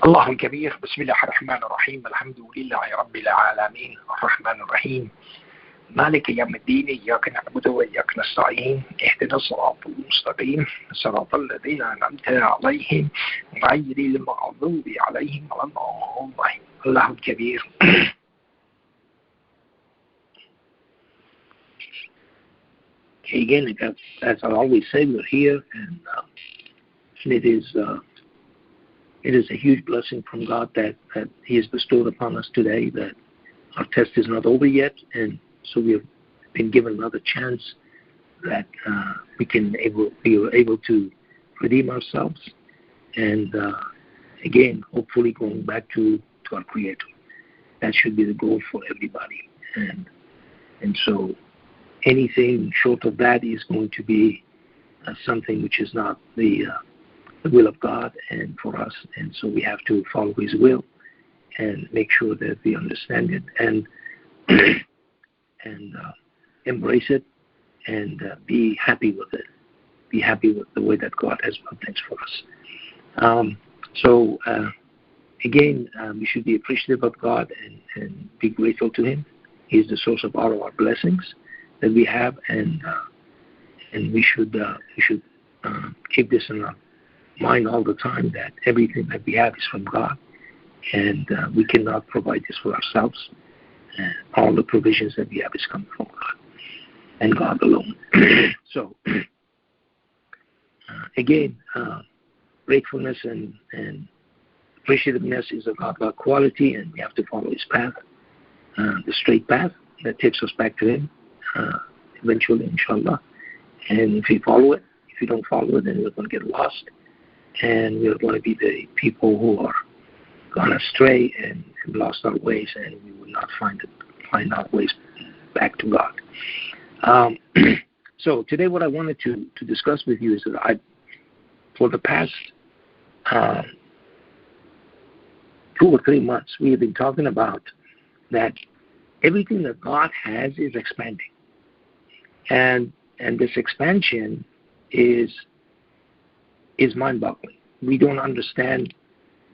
الله الكبير. بسم الله الرحمن الرحيم. الحمد لله رب العالمين الرحمن الرحيم مالك يوم الدين. إياك نعبد وإياك نستعين. اهدنا الصراط المستقيم صراط الذين أنعمت عليهم غير المغضوب عليهم ولا الضالين. الله الكبير. Again, as I always say, we're here, and it is a huge blessing from God that He has bestowed upon us today, that our test is not over yet, and so we have been given another chance that we were able to redeem ourselves, and again, hopefully going back to our Creator. That should be the goal for everybody, and so anything short of that is going to be something which is not the will of God and for us, and so we have to follow His will and make sure that we understand it and embrace it and be happy with it. Be happy with the way that God has done things for us. Again, we should be appreciative of God and be grateful to Him. He is the source of all of our blessings that we have, and we should keep this in our mind all the time, that everything that we have is from God, and we cannot provide this for ourselves. All the provisions that we have is coming from God and God alone. So again, gratefulness and appreciativeness is a God-like quality, and we have to follow His path, the straight path that takes us back to Him eventually, inshallah. And if we follow it, if we don't follow it, then we're going to get lost, and we're going to be the people who are gone astray and lost our ways, and we will not find our ways back to God. So today, what I wanted to discuss with you is that for the past 2 or 3 months, we have been talking about that everything that God has is expanding, and this expansion is mind-boggling. We don't understand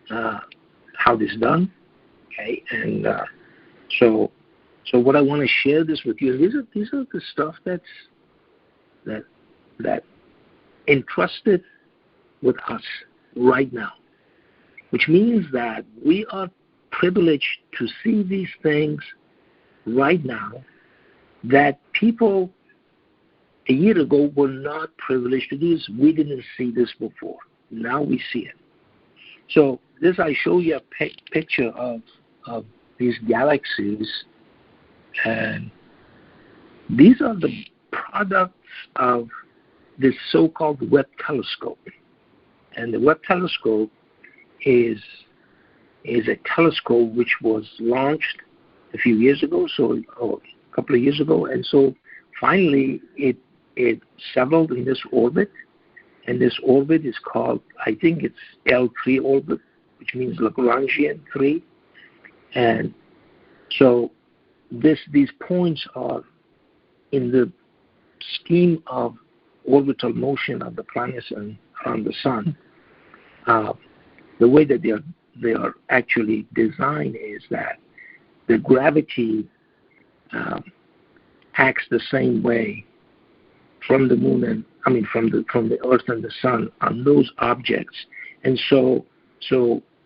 how this is done. Okay, and so what I want to share this with you. These are the stuff that entrusted with us right now, which means that we are privileged to see these things right now that people a year ago were not privileged to do this. We didn't see this before. Now we see it. So I show you a picture of these galaxies, and these are the products of this so-called Webb telescope. And the Webb telescope is a telescope which was launched a few years ago, a couple of years ago, and so finally it settled in this orbit, and this orbit is called, I think it's L3 orbit, which means Lagrangian 3, and so these points are in the scheme of orbital motion of the planets around the sun. The way that they are actually designed is that the gravity acts the same way from the moon from the Earth and the sun on those objects, and so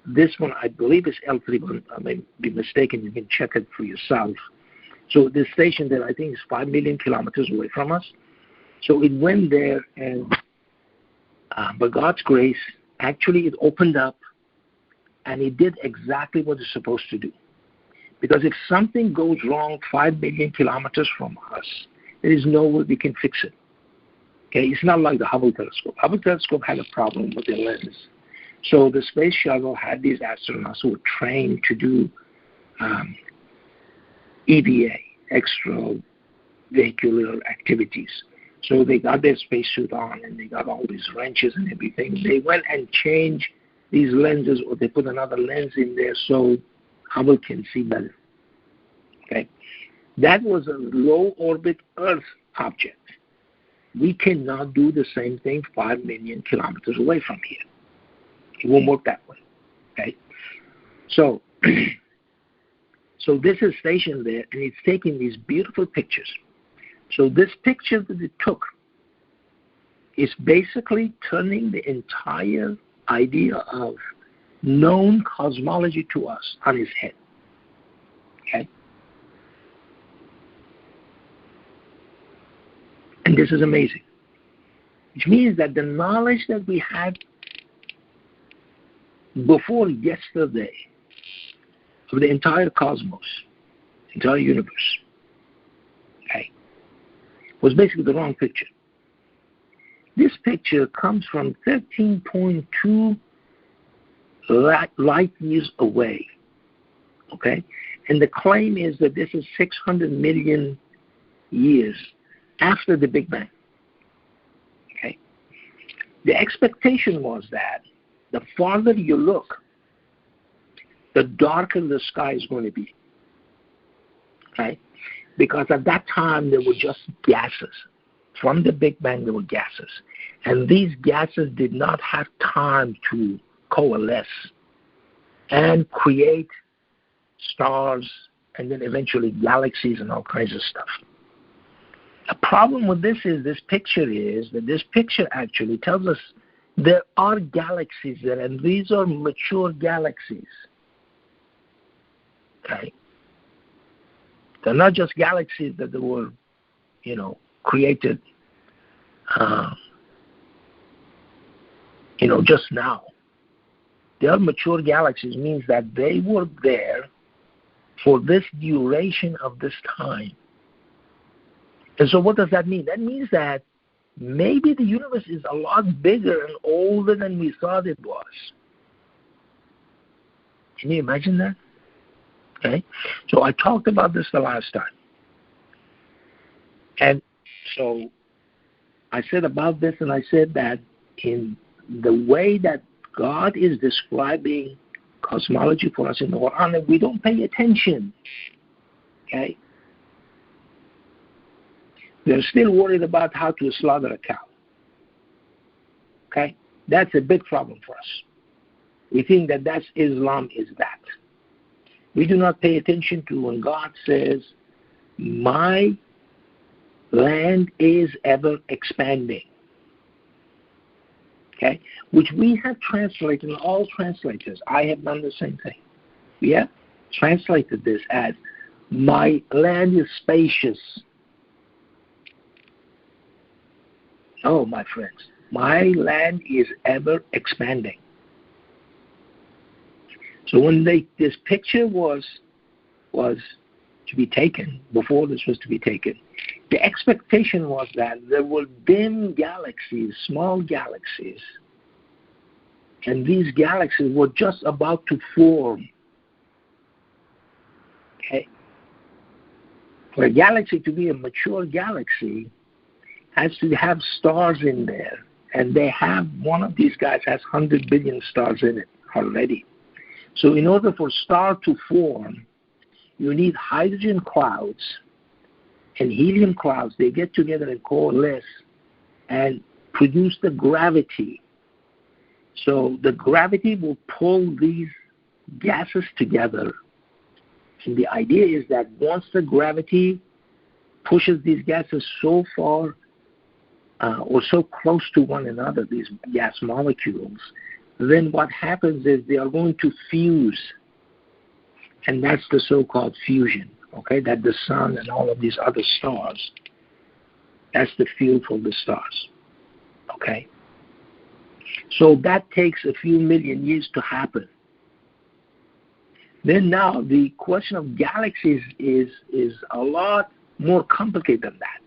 this one I believe is L3. I may be mistaken. You can check it for yourself. So this station that I think is 5 million kilometers away from us. So it went there, and by God's grace, actually it opened up, and it did exactly what it's supposed to do. Because if something goes wrong 5 million kilometers from us, there is no way we can fix it. Okay, it's not like the Hubble telescope. Hubble telescope had a problem with the lens. So the space shuttle had these astronauts who were trained to do EVA, extravehicular activities. So they got their spacesuit on, and they got all these wrenches and everything. They went and changed these lenses, or they put another lens in there so Hubble can see better. Okay, that was a low orbit Earth object. We cannot do the same thing 5 million kilometers away from here. It won't work that way. Okay, So, so this is stationed there, and it's taking these beautiful pictures. So this picture that it took is basically turning the entire idea of known cosmology to us on its head. Okay? And this is amazing. Which means that the knowledge that we had before yesterday of the entire cosmos, entire universe, okay, was basically the wrong picture. This picture comes from 13.2 light years away, okay? And the claim is that this is 600 million years after the Big Bang, okay? The expectation was that the farther you look, the darker the sky is going to be, okay? Because at that time, there were just gases. From the Big Bang, there were gases. And these gases did not have time to coalesce and create stars and then eventually galaxies and all kinds of stuff. The problem with this is this picture actually tells us there are galaxies there, and these are mature galaxies. Okay? They're not just galaxies that were, created, just now. They are mature galaxies, means that they were there for this duration of this time. And so what does that mean? That means that maybe the universe is a lot bigger and older than we thought it was. Can you imagine that? Okay? So I talked about this the last time. And so I said about this, and I said that in the way that God is describing cosmology for us in the Quran, we don't pay attention. Okay? They're still worried about how to slaughter a cow. Okay? That's a big problem for us. We think that Islam is that. We do not pay attention to when God says, my land is ever expanding. Okay? Which we have translated, and all translators, I have done the same thing. We have translated this as, my land is spacious. Oh, my friends, my land is ever expanding. So when this picture was to be taken, before this was to be taken, the expectation was that there were dim galaxies, small galaxies, and these galaxies were just about to form. Okay? For a galaxy to be a mature galaxy, has to have stars in there. And they have, one of these guys has 100 billion stars in it already. So in order for a star to form, you need hydrogen clouds and helium clouds. They get together and coalesce and produce the gravity. So the gravity will pull these gases together. And the idea is that once the gravity pushes these gases so far or so close to one another, these gas molecules, then what happens is they are going to fuse. And that's the so-called fusion, okay? That the sun and all of these other stars, that's the fuel for the stars, okay? So that takes a few million years to happen. Then now the question of galaxies is a lot more complicated than that.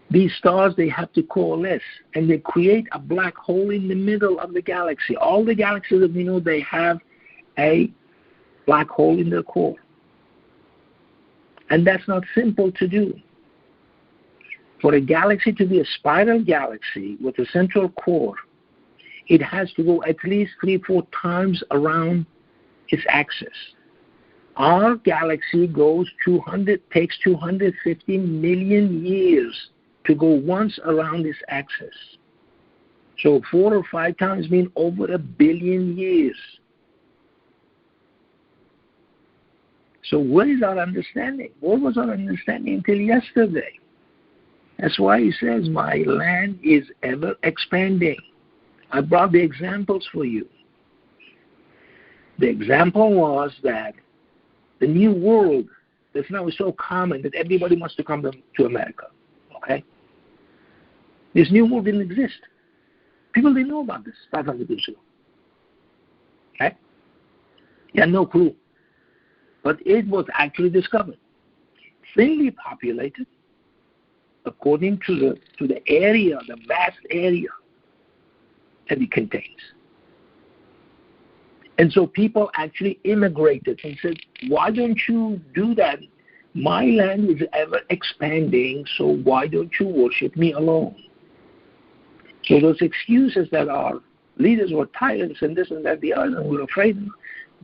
These stars, they have to coalesce, and they create a black hole in the middle of the galaxy. All the galaxies that we know, they have a black hole in their core. And that's not simple to do. For a galaxy to be a spiral galaxy with a central core, it has to go at least 3-4 times around its axis. Our galaxy takes 250 million years to go once around its axis. So 4 or 5 times mean over 1 billion years. So where is our understanding? What was our understanding until yesterday? That's why he says, my land is ever expanding. I brought the examples for you. The example was that the new world that's now so common that everybody wants to come to America. Okay? This new world didn't exist. People didn't know about this 500 years ago. Okay? They had no clue. But it was actually discovered. Thinly populated, according to the area, the vast area that it contains. And so people actually immigrated and said, why don't you do that? My land is ever expanding, so why don't you worship me alone? So those excuses that our leaders were tyrants and this and that, the other, and we're afraid of,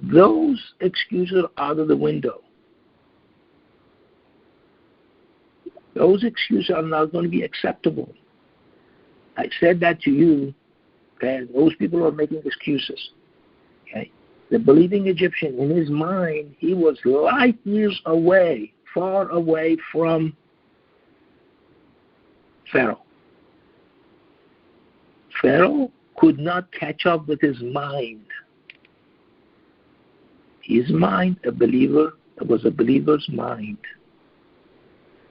those excuses are out of the window. Those excuses are not going to be acceptable. I said that to you, okay? Those people are making excuses. Okay? The believing Egyptian, in his mind, he was light years away, far away from Pharaoh. Pharaoh could not catch up with his mind. His mind, it was a believer's mind.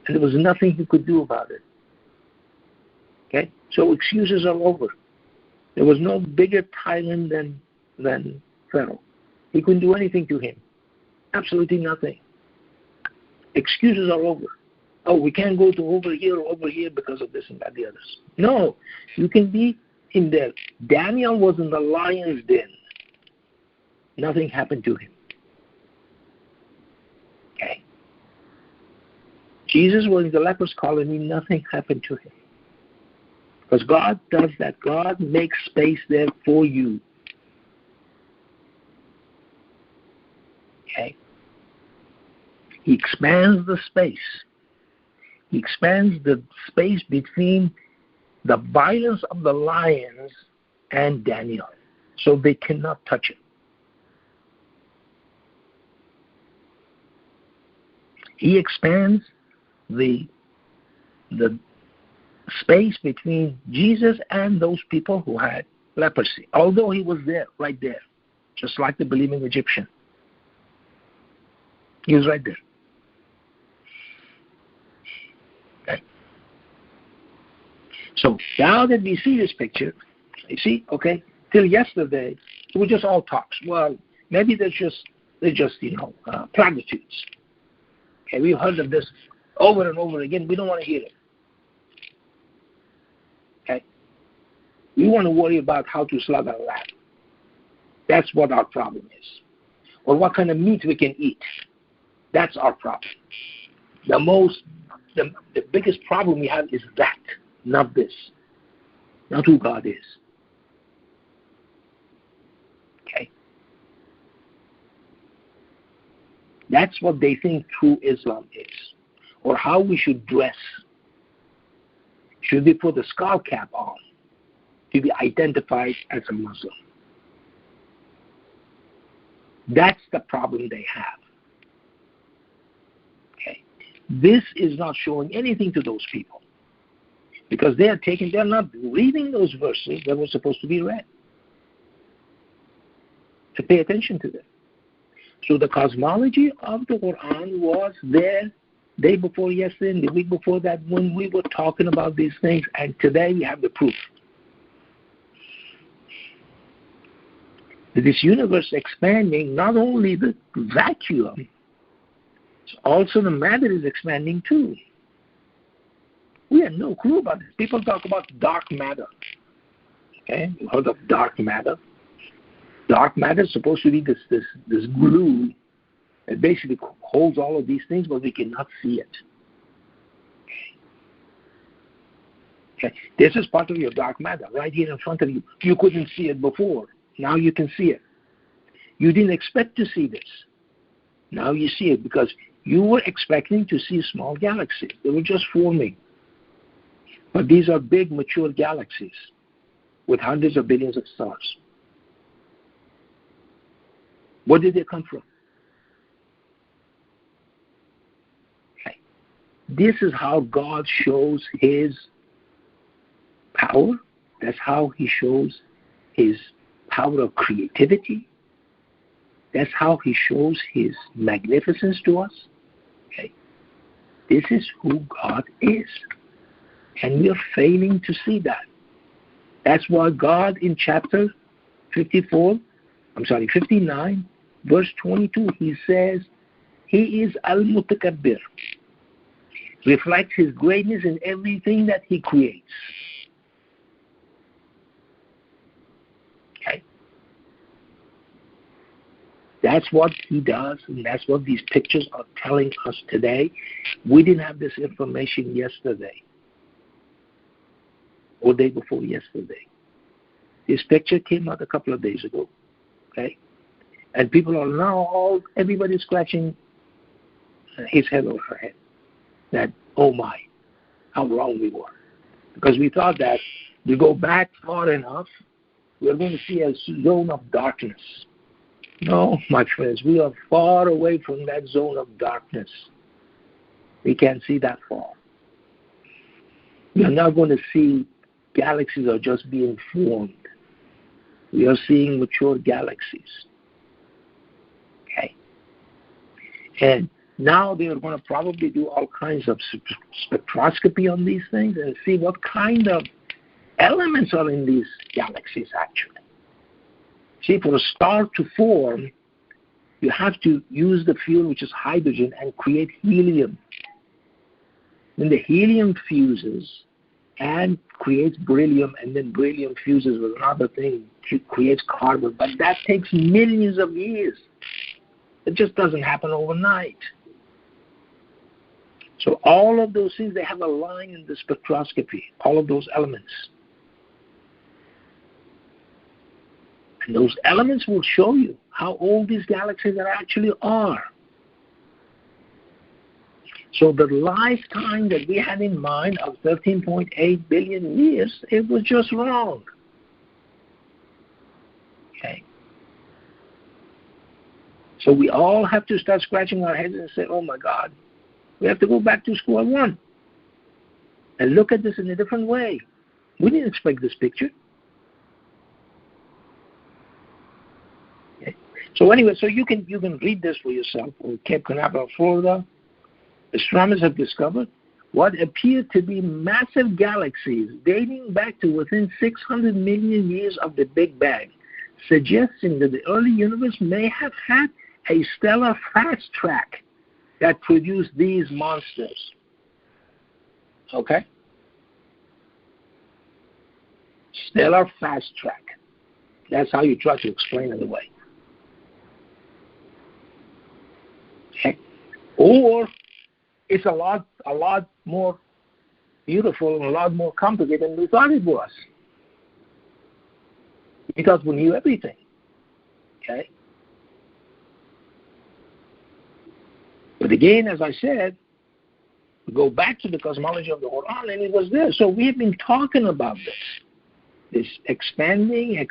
And there was nothing he could do about it. Okay? So excuses are over. There was no bigger tyrant than Pharaoh. He couldn't do anything to him. Absolutely nothing. Excuses are over. Oh, we can't go to over here because of this and that, the others. No, you can be in there. Daniel was in the lion's den. Nothing happened to him. Okay. Jesus was in the leper's colony. Nothing happened to him. Because God does that. God makes space there for you. Okay? He expands the space. He expands the space between the violence of the lions and Daniel, so they cannot touch it. He expands the space between Jesus and those people who had leprosy, although he was there, right there, just like the believing Egyptian. He was right there. Okay. So now that we see this picture, you see, okay, till yesterday, it was just all talks. Well, maybe they're just platitudes. Okay, we've heard of this over and over again. We don't want to hear it. Okay? We want to worry about how to slaughter a lamb. That's what our problem is. Or what kind of meat we can eat. That's our problem. The biggest problem we have is that, not this. Not who God is. Okay? That's what they think true Islam is. Or how we should dress. Should we put a skull cap on to be identified as a Muslim? That's the problem they have. Okay. This is not showing anything to those people. Because they're not reading those verses that were supposed to be read. To pay attention to them. So the cosmology of the Quran was there day before yesterday and the week before that when we were talking about these things, and today we have the proof. That this universe expanding, not only the vacuum, also the matter is expanding too. We had no clue about this. People talk about dark matter. Okay, you heard of dark matter? Dark matter is supposed to be this glue that basically holds all of these things, but we cannot see it. Okay. This is part of your dark matter, right here in front of you. You couldn't see it before. Now you can see it. You didn't expect to see this. Now you see it because you were expecting to see small galaxies. They were just forming. But these are big, mature galaxies with hundreds of billions of stars. Where did they come from? This is how God shows His power. That's how He shows His power of creativity. That's how He shows His magnificence to us. Okay? This is who God is. And we are failing to see that. That's why God in chapter 59, verse 22, He says, He is Al-Mutakabbir. Reflects His greatness in everything that He creates. Okay? That's what He does, and that's what these pictures are telling us today. We didn't have this information yesterday or day before yesterday. This picture came out a couple of days ago. Okay? And people are now everybody's scratching his head or her head. That, oh my, how wrong we were. Because we thought that we go back far enough, we're going to see a zone of darkness. No, my friends, we are far away from that zone of darkness. We can't see that far. We are not going to see galaxies are just being formed. We are seeing mature galaxies. Okay? And now they are going to probably do all kinds of spectroscopy on these things and see what kind of elements are in these galaxies actually. See, for a star to form, you have to use the fuel, which is hydrogen, and create helium. Then the helium fuses and creates beryllium, and then beryllium fuses with another thing, creates carbon. But that takes millions of years. It just doesn't happen overnight. So all of those things, they have a line in the spectroscopy, all of those elements. And those elements will show you how old these galaxies actually are. So the lifetime that we had in mind of 13.8 billion years, it was just wrong. Okay. So we all have to start scratching our heads and say, oh my God, we have to go back to square one and look at this in a different way. We didn't expect this picture. Okay. So anyway, so you can read this for yourself. On Cape Canaveral, Florida, astronomers have discovered what appear to be massive galaxies dating back to within 600 million years of the Big Bang, suggesting that the early universe may have had a stellar fast track that produced these monsters. Okay? Stellar fast track. That's how you try to explain it away. Okay? Or it's a lot more beautiful and a lot more complicated than we thought it was. Because we knew everything. Okay? But again, as I said, we go back to the cosmology of the Quran, and it was there. So we have been talking about this expanding,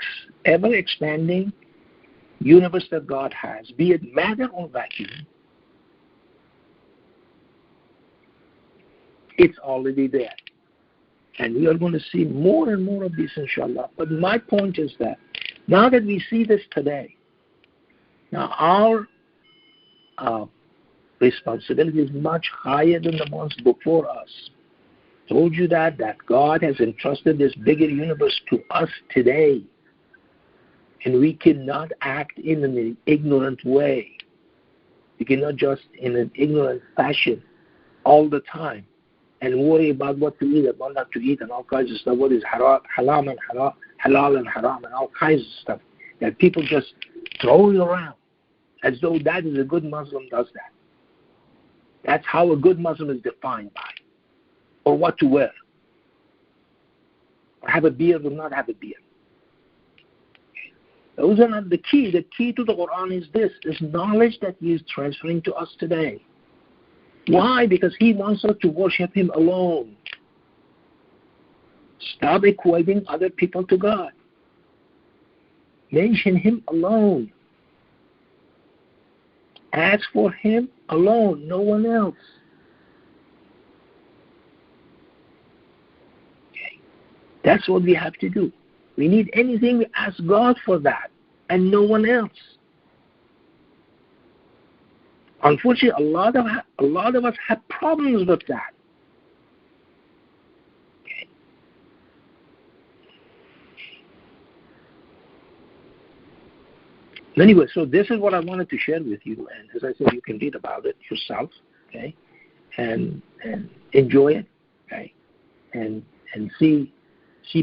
ever-expanding universe that God has, be it matter or vacuum. It's already there. And we are going to see more and more of this, inshallah. But my point is that now that we see this today, now our responsibility is much higher than the ones before us. Told you that God has entrusted this bigger universe to us today. And we cannot act in an ignorant way. We cannot just in an ignorant fashion all the time and worry about what to eat and what not to eat and all kinds of stuff. What is halal and halal and haram and all kinds of stuff that people just throw it around as though that is a good Muslim does that. That's how a good Muslim is defined by. Or what to wear. Or have a beard or not have a beard. Those are not the key. The key to the Quran is this knowledge that He is transferring to us today. Why? Because He wants us to worship Him alone. Stop equating other people to God. Mention Him alone. Ask for Him alone, no one else. That's what we have to do. We need anything, we ask God for that, and no one else. Unfortunately, a lot of us have problems with that. Okay. Anyway, so this is what I wanted to share with you, and as I said, you can read about it yourself, okay, and enjoy it, okay, and see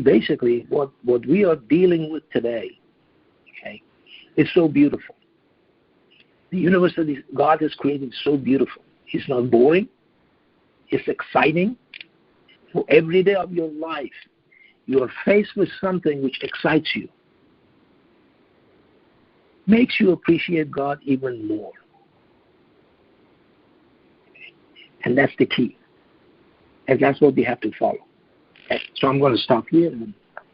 basically what we are dealing with today, okay, is so beautiful. The universe that God has created is so beautiful. It's not boring. It's exciting. For every day of your life, you are faced with something which excites you, makes you appreciate God even more. And that's the key. And that's what we have to follow. Okay. So I'm going to stop here and